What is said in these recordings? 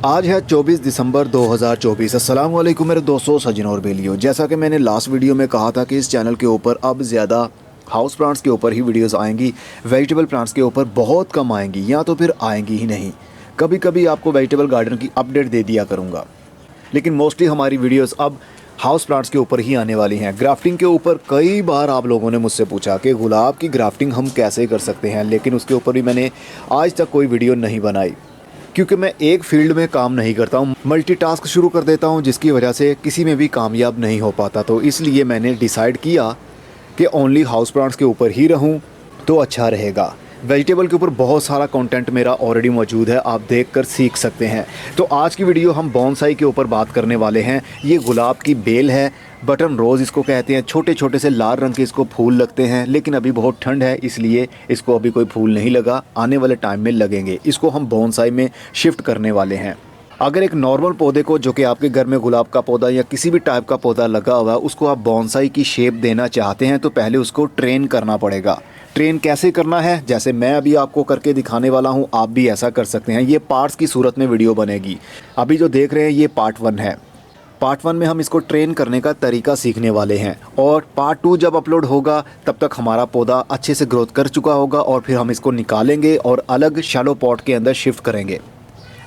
आज है 24 दिसंबर 2024। अस्सलाम वालेकुम मेरे दोस्तों, सजन और बेलियो। जैसा कि मैंने लास्ट वीडियो में कहा था कि इस चैनल के ऊपर अब ज़्यादा हाउस प्लांट्स के ऊपर ही वीडियोस आएंगी, वेजिटेबल प्लांट्स के ऊपर बहुत कम आएंगी या तो फिर आएंगी ही नहीं। कभी कभी आपको वेजिटेबल गार्डन की अपडेट दे दिया करूँगा, लेकिन मोस्टली हमारी वीडियोज़ अब हाउस प्लांट्स के ऊपर ही आने वाली हैं। ग्राफ्टिंग के ऊपर कई बार आप लोगों ने मुझसे पूछा कि गुलाब की ग्राफ्टिंग हम कैसे कर सकते हैं, लेकिन उसके ऊपर भी मैंने आज तक कोई वीडियो नहीं बनाई, क्योंकि मैं एक फील्ड में काम नहीं करता हूँ, मल्टीटास्क शुरू कर देता हूँ, जिसकी वजह से किसी में भी कामयाब नहीं हो पाता। तो इसलिए मैंने डिसाइड किया कि ओनली हाउस प्लांट्स के ऊपर ही रहूँ तो अच्छा रहेगा। वेजिटेबल के ऊपर बहुत सारा कंटेंट मेरा ऑलरेडी मौजूद है, आप देखकर सीख सकते हैं। तो आज की वीडियो हम बोनसाई के ऊपर बात करने वाले हैं। ये गुलाब की बेल है, बटन रोज़ इसको कहते हैं। छोटे छोटे से लाल रंग के इसको फूल लगते हैं, लेकिन अभी बहुत ठंड है इसलिए इसको अभी कोई फूल नहीं लगा, आने वाले टाइम में लगेंगे। इसको हम बोनसाई में शिफ्ट करने वाले हैं। अगर एक नॉर्मल पौधे को, जो कि आपके घर में गुलाब का पौधा या किसी भी टाइप का पौधा लगा हुआ है, उसको आप बोनसाई की शेप देना चाहते हैं तो पहले उसको ट्रेन करना पड़ेगा। ट्रेन कैसे करना है, जैसे मैं अभी आपको करके दिखाने वाला हूं, आप भी ऐसा कर सकते हैं। ये पार्ट्स की सूरत में वीडियो बनेगी। अभी जो देख रहे हैं ये पार्ट 1 है। पार्ट 1 में हम इसको ट्रेन करने का तरीका सीखने वाले हैं, और पार्ट 2 जब अपलोड होगा तब तक हमारा पौधा अच्छे से ग्रोथ कर चुका होगा, और फिर हम इसको निकालेंगे और अलग शैलो पॉट के अंदर शिफ्ट करेंगे।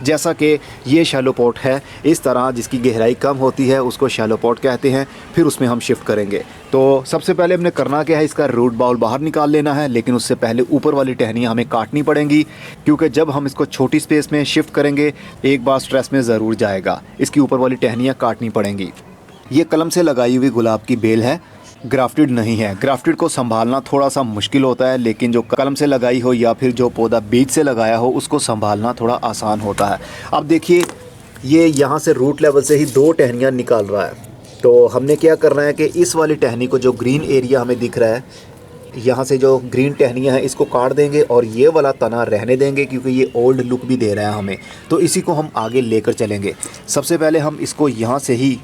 जैसा कि ये शैलो पॉट है, इस तरह जिसकी गहराई कम होती है उसको शैलो पॉट कहते हैं। फिर उसमें हम शिफ्ट करेंगे। तो सबसे पहले हमने करना क्या है, इसका रूट बाउल बाहर निकाल लेना है, लेकिन उससे पहले ऊपर वाली टहनियाँ हमें काटनी पड़ेंगी, क्योंकि जब हम इसको छोटी स्पेस में शिफ्ट करेंगे एक बार स्ट्रेस में ज़रूर जाएगा। इसकी ऊपर वाली टहनियाँ काटनी पड़ेंगी। ये कलम से लगाई हुई गुलाब की बेल है, ग्राफ्टेड नहीं है। ग्राफ्टेड को संभालना थोड़ा सा मुश्किल होता है, लेकिन जो कलम से लगाई हो या फिर जो पौधा बीज से लगाया हो उसको संभालना थोड़ा आसान होता है। अब देखिए, ये यहाँ से रूट लेवल से ही 2 टहनियाँ निकाल रहा है। तो हमने क्या करना है कि इस वाली टहनी को, जो ग्रीन एरिया हमें दिख रहा है, यहाँ से जो ग्रीन टहनियाँ हैं इसको काट देंगे और ये वाला तना रहने देंगे, क्योंकि ये ओल्ड लुक भी दे रहा है हमें। तो इसी को हम आगे लेकर चलेंगे। सबसे पहले हम इसको यहाँ से ही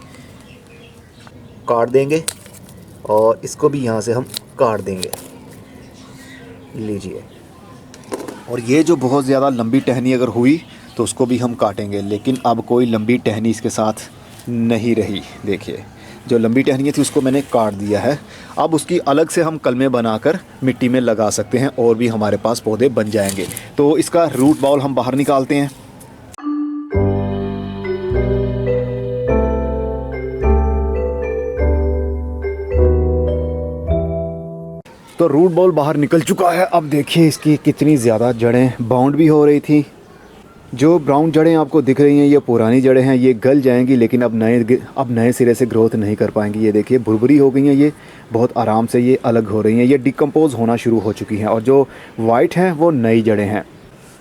काट देंगे और इसको भी यहाँ से हम काट देंगे। लीजिए, और ये जो बहुत ज़्यादा लंबी टहनी अगर हुई तो उसको भी हम काटेंगे, लेकिन अब कोई लंबी टहनी इसके साथ नहीं रही। देखिए, जो लंबी टहनी थी उसको मैंने काट दिया है। अब उसकी अलग से हम कलमें बनाकर मिट्टी में लगा सकते हैं और भी हमारे पास पौधे बन जाएंगे। तो इसका रूट बाउल हम बाहर निकालते हैं। तो रूट बॉल बाहर निकल चुका है। अब देखिए इसकी कितनी ज़्यादा जड़ें बाउंड भी हो रही थी। जो ब्राउन जड़ें आपको दिख रही हैं ये पुरानी जड़ें हैं, ये गल जाएंगी, लेकिन अब नए सिरे से ग्रोथ नहीं कर पाएंगी। ये देखिए भुरभुरी हो गई हैं, ये बहुत आराम से ये अलग हो रही हैं, ये डिकम्पोज होना शुरू हो चुकी हैं। और जो वाइट हैं वो नई जड़ें हैं।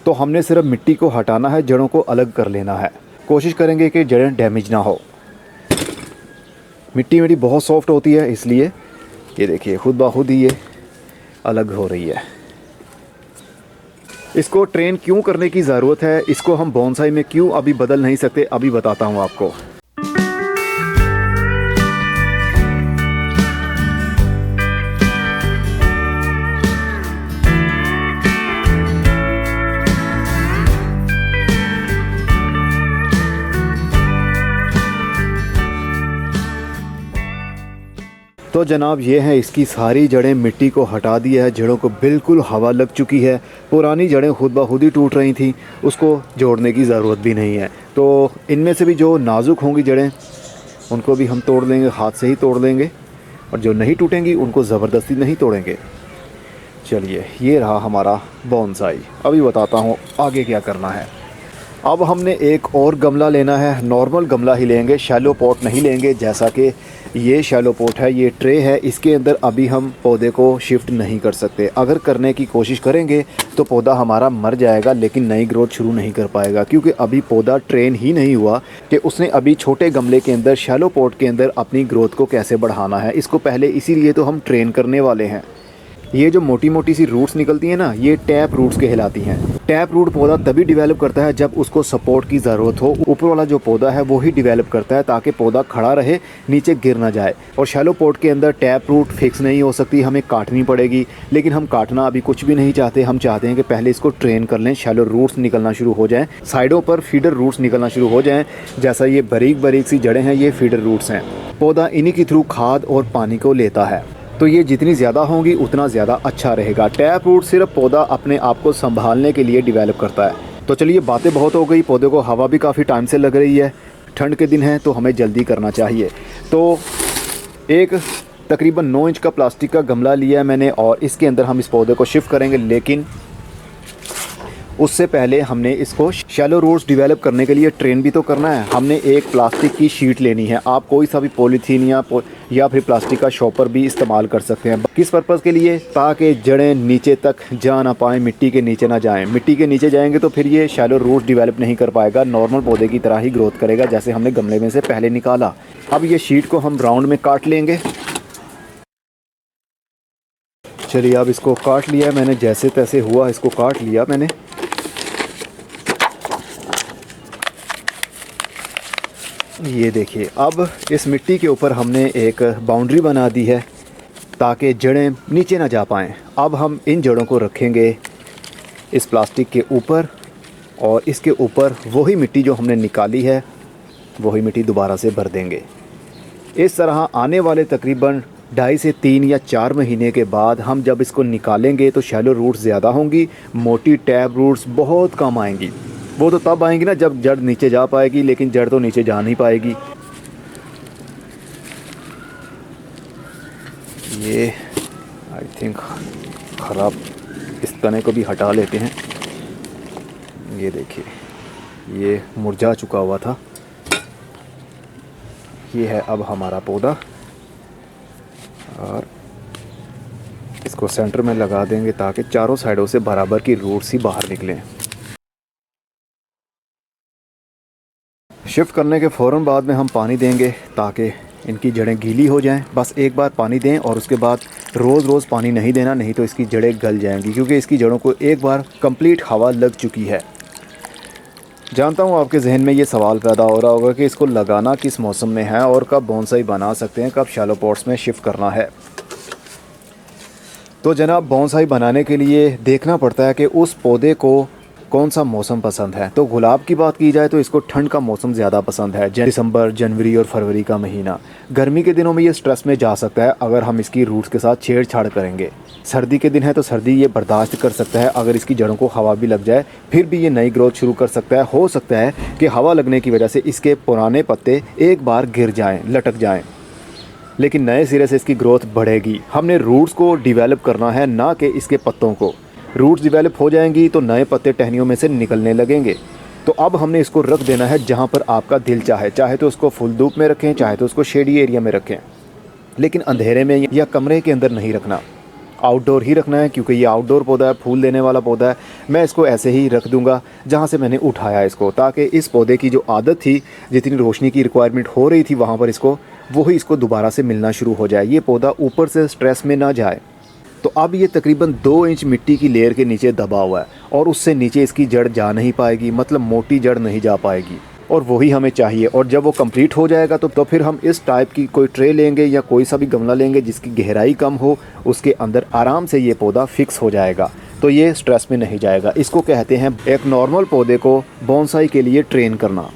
तो हमने सिर्फ मिट्टी को हटाना है, जड़ों को अलग कर लेना है। कोशिश करेंगे कि जड़ें डैमेज ना हो। मिट्टी मेरी बहुत सॉफ्ट होती है, इसलिए ये देखिए खुद ब खुद ही ये अलग हो रही है। इसको ट्रेन क्यों करने की ज़रूरत है, इसको हम बोनसाई में क्यों अभी बदल नहीं सकते, अभी बताता हूँ आपको। तो जनाब ये है, इसकी सारी जड़ें मिट्टी को हटा दी है, जड़ों को बिल्कुल हवा लग चुकी है। पुरानी जड़ें खुद ब खुद ही टूट रही थी, उसको जोड़ने की ज़रूरत भी नहीं है। तो इनमें से भी जो नाजुक होंगी जड़ें उनको भी हम तोड़ लेंगे, हाथ से ही तोड़ लेंगे, और जो नहीं टूटेंगी उनको ज़बरदस्ती नहीं तोड़ेंगे। चलिए, ये रहा हमारा बोनसाई। अभी बताता हूँ आगे क्या करना है। अब हमने एक और गमला लेना है, नॉर्मल गमला ही लेंगे, शैलो पॉट नहीं लेंगे। जैसा कि ये शैलो पॉट है, ये ट्रे है, इसके अंदर अभी हम पौधे को शिफ्ट नहीं कर सकते। अगर करने की कोशिश करेंगे तो पौधा हमारा मर जाएगा, लेकिन नई ग्रोथ शुरू नहीं कर पाएगा, क्योंकि अभी पौधा ट्रेन ही नहीं हुआ कि उसने अभी छोटे गमले के अंदर, शैलो पॉट के अंदर अपनी ग्रोथ को कैसे बढ़ाना है। इसको पहले इसीलिए तो हम ट्रेन करने वाले हैं, ये जो मोटी मोटी सी रूट्स निकलती हैं ना, ये टैप रूट्स कहलाती हैं। टैप रूट पौधा तभी डेवलप करता है जब उसको सपोर्ट की ज़रूरत हो। ऊपर वाला जो पौधा है वो ही डेवलप करता है ताकि पौधा खड़ा रहे, नीचे गिर ना जाए। और शैलो पॉट के अंदर टैप रूट फिक्स नहीं हो सकती, हमें काटनी पड़ेगी। लेकिन हम काटना अभी कुछ भी नहीं चाहते, हम चाहते हैं कि पहले इसको ट्रेन कर लें, शैलो रूट्स निकलना शुरू हो जाएँ, साइडों पर फीडर रूट्स निकलना शुरू हो जाएँ। जैसा ये बारीक बारीक सी जड़ें हैं, ये फीडर रूट्स हैं। पौधा इन्हीं के थ्रू खाद और पानी को लेता है, तो ये जितनी ज़्यादा होंगी उतना ज़्यादा अच्छा रहेगा। टैप रूट सिर्फ पौधा अपने आप को संभालने के लिए डेवलप करता है। तो चलिए, बातें बहुत हो गई, पौधे को हवा भी काफ़ी टाइम से लग रही है, ठंड के दिन है तो हमें जल्दी करना चाहिए। तो एक तकरीबन 9 इंच का प्लास्टिक का गमला लिया है मैंने और इसके अंदर हम इस पौधे को शिफ्ट करेंगे। लेकिन उससे पहले हमने इसको शैलो रूट्स डेवलप करने के लिए ट्रेन भी तो करना है। हमने एक प्लास्टिक की शीट लेनी है। आप कोई सा भी पॉलीथीन या फिर प्लास्टिक का शॉपर भी इस्तेमाल कर सकते हैं। किस पर्पज़ के लिए? ताकि जड़ें नीचे तक जा ना पाएँ, मिट्टी के नीचे ना जाएं। मिट्टी के नीचे जाएंगे तो फिर ये शैलो रूट्स डेवलप नहीं कर पाएगा, नॉर्मल पौधे की तरह ही ग्रोथ करेगा जैसे हमने गमले में से पहले निकाला। अब ये शीट को हम राउंड में काट लेंगे। चलिए, अब इसको काट लिया मैंने, जैसे तैसे हुआ इसको काट लिया मैंने। ये देखिए, अब इस मिट्टी के ऊपर हमने एक बाउंड्री बना दी है ताकि जड़ें नीचे ना जा पाएँ। अब हम इन जड़ों को रखेंगे इस प्लास्टिक के ऊपर और इसके ऊपर वही मिट्टी जो हमने निकाली है वही मिट्टी दोबारा से भर देंगे। इस तरह आने वाले तकरीबन 2.5 से 3 या 4 महीने के बाद हम जब इसको निकालेंगे तो शैलो रूट्स ज़्यादा होंगी, मोटी टैप रूट्स बहुत कम आएंगी। वो तो तब आएंगी ना जब जड़ नीचे जा पाएगी, लेकिन जड़ तो नीचे जा नहीं पाएगी। ये आई थिंक ख़राब, इस तने को भी हटा लेते हैं। ये देखिए, ये मुरझा चुका हुआ था। ये है अब हमारा पौधा और इसको सेंटर में लगा देंगे ताकि चारों साइडों से बराबर की रूट्स ही बाहर निकलें। शिफ्ट करने के फ़ौरन बाद में हम पानी देंगे ताकि इनकी जड़ें गीली हो जाएं। बस एक बार पानी दें और उसके बाद रोज़ रोज़ पानी नहीं देना, नहीं तो इसकी जड़ें गल जाएंगी, क्योंकि इसकी जड़ों को एक बार कंप्लीट हवा लग चुकी है। जानता हूँ आपके जहन में ये सवाल पैदा हो रहा होगा कि इसको लगाना किस मौसम में है और कब बोनसाई बना सकते हैं, कब शैलो पॉट्स में शिफ्ट करना है। तो जनाब, बोनसाई बनाने के लिए देखना पड़ता है कि उस पौधे को कौन सा मौसम पसंद है। तो गुलाब की बात की जाए तो इसको ठंड का मौसम ज़्यादा पसंद है, दिसंबर, जनवरी और फरवरी का महीना। गर्मी के दिनों में ये स्ट्रेस में जा सकता है अगर हम इसकी रूट्स के साथ छेड़छाड़ करेंगे। सर्दी के दिन है तो सर्दी ये बर्दाश्त कर सकता है, अगर इसकी जड़ों को हवा भी लग जाए फिर भी ये नई ग्रोथ शुरू कर सकता है। हो सकता है कि हवा लगने की वजह से इसके पुराने पत्ते एक बार गिर जाएँ, लटक जाएँ, लेकिन नए सिरे से इसकी ग्रोथ बढ़ेगी। हमने रूट्स को डेवलप करना है, ना कि इसके पत्तों को। रूट्स डेवलप हो जाएंगी तो नए पत्ते टहनियों में से निकलने लगेंगे। तो अब हमने इसको रख देना है जहाँ पर आपका दिल चाहे, चाहे तो उसको फुल धूप में रखें, चाहे तो उसको शेडी एरिया में रखें, लेकिन अंधेरे में या कमरे के अंदर नहीं रखना, आउटडोर ही रखना है, क्योंकि ये आउटडोर पौधा है, फूल देने वाला पौधा है। मैं इसको ऐसे ही रख दूंगा जहाँ से मैंने उठाया इसको, ताकि इस पौधे की जो आदत थी, जितनी रोशनी की रिक्वायरमेंट हो रही थी वहाँ पर इसको, वही इसको दोबारा से मिलना शुरू हो जाए, ये पौधा ऊपर से स्ट्रेस में ना जाए। तो अब ये तकरीबन 2 इंच मिट्टी की लेयर के नीचे दबा हुआ है और उससे नीचे इसकी जड़ जा नहीं पाएगी, मतलब मोटी जड़ नहीं जा पाएगी, और वही हमें चाहिए। और जब वो कंप्लीट हो जाएगा तो फिर हम इस टाइप की कोई ट्रे लेंगे या कोई सा भी गमला लेंगे जिसकी गहराई कम हो, उसके अंदर आराम से ये पौधा फिक्स हो जाएगा, तो ये स्ट्रेस में नहीं जाएगा। इसको कहते हैं एक नॉर्मल पौधे को बोनसाई के लिए ट्रेन करना।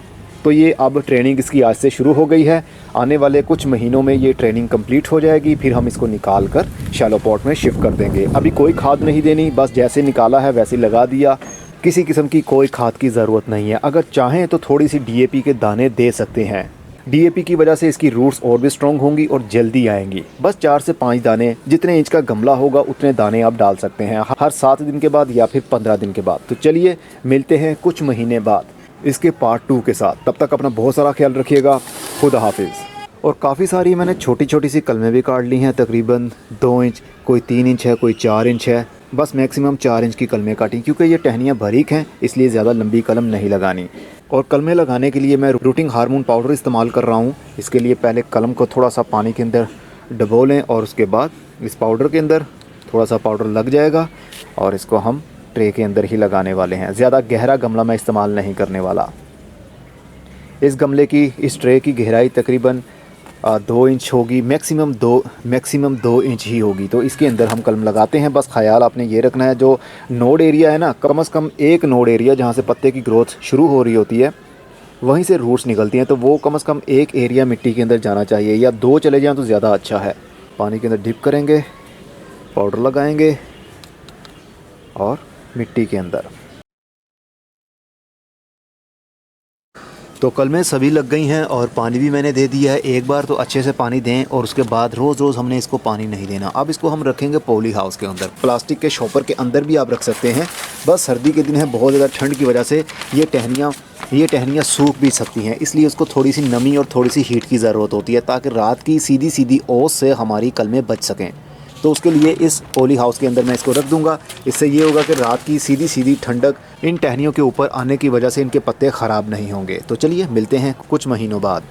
तो ये अब ट्रेनिंग इसकी आज से शुरू हो गई है। आने वाले कुछ महीनों में ये ट्रेनिंग कंप्लीट हो जाएगी, फिर हम इसको निकाल कर शैलो पॉट में शिफ्ट कर देंगे। अभी कोई खाद नहीं देनी, बस जैसे निकाला है वैसे लगा दिया, किसी किस्म की कोई खाद की ज़रूरत नहीं है। अगर चाहें तो थोड़ी सी DAP के दाने दे सकते हैं। DAP की वजह से इसकी रूट्स और भी स्ट्रॉन्ग होंगी और जल्दी आएंगी। बस 4 से 5 दाने, जितने इंच का गमला होगा उतने दाने आप डाल सकते हैं हर 7 दिन के बाद या फिर 15 दिन के बाद। तो चलिए मिलते हैं कुछ महीने बाद इसके पार्ट 2 के साथ। तब तक अपना बहुत सारा ख्याल रखिएगा। खुदा हाफिज़। और काफ़ी सारी मैंने छोटी छोटी सी कलमें भी काट ली हैं, तकरीबन 2 इंच, कोई 3 इंच है, कोई 4 इंच है। बस मैक्सिमम 4 इंच की कलमें काटी, क्योंकि ये टहनियाँ बारीक हैं, इसलिए ज़्यादा लंबी कलम नहीं लगानी। और कलमें लगाने के लिए मैं रूटिंग हार्मोन पाउडर इस्तेमाल कर रहा हूँ। इसके लिए पहले कलम को थोड़ा सा पानी के अंदर डबो लें और उसके बाद इस पाउडर के अंदर थोड़ा सा पाउडर लग जाएगा और इसको हम ट्रे के अंदर ही लगाने वाले हैं। ज़्यादा गहरा गमला मैं इस्तेमाल नहीं करने वाला। इस गमले की, इस ट्रे की गहराई तकरीबन 2 इंच होगी, मैक्सिमम 2 इंच ही होगी। तो इसके अंदर हम कलम लगाते हैं। बस ख्याल आपने ये रखना है, जो नोड एरिया है ना, कम से कम एक नोड एरिया जहाँ से पत्ते की ग्रोथ शुरू हो रही होती है, वहीं से रूट्स निकलती हैं, तो वो कम से कम एक एरिया मिट्टी के अंदर जाना चाहिए, या 2 चले जाएँ तो ज़्यादा अच्छा है। पानी के अंदर डिप करेंगे, पाउडर लगाएंगे और मिट्टी के अंदर। तो कलमें सभी लग गई हैं और पानी भी मैंने दे दिया है। एक बार तो अच्छे से पानी दें और उसके बाद रोज़ रोज़ हमने इसको पानी नहीं देना। अब इसको हम रखेंगे पॉली हाउस के अंदर, प्लास्टिक के शॉपर के अंदर भी आप रख सकते हैं। बस सर्दी के दिन है, बहुत ज़्यादा ठंड की वजह से ये टहनियाँ सूख भी सकती हैं, इसलिए उसको थोड़ी सी नमी और थोड़ी सी हीट की ज़रूरत होती है, ताकि रात की सीधी सीधी ओस से हमारी कलमें बच सकें। तो उसके लिए इस पॉली हाउस के अंदर मैं इसको रख दूंगा। इससे ये होगा कि रात की सीधी सीधी ठंडक इन टहनियों के ऊपर आने की वजह से इनके पत्ते ख़राब नहीं होंगे। तो चलिए मिलते हैं कुछ महीनों बाद।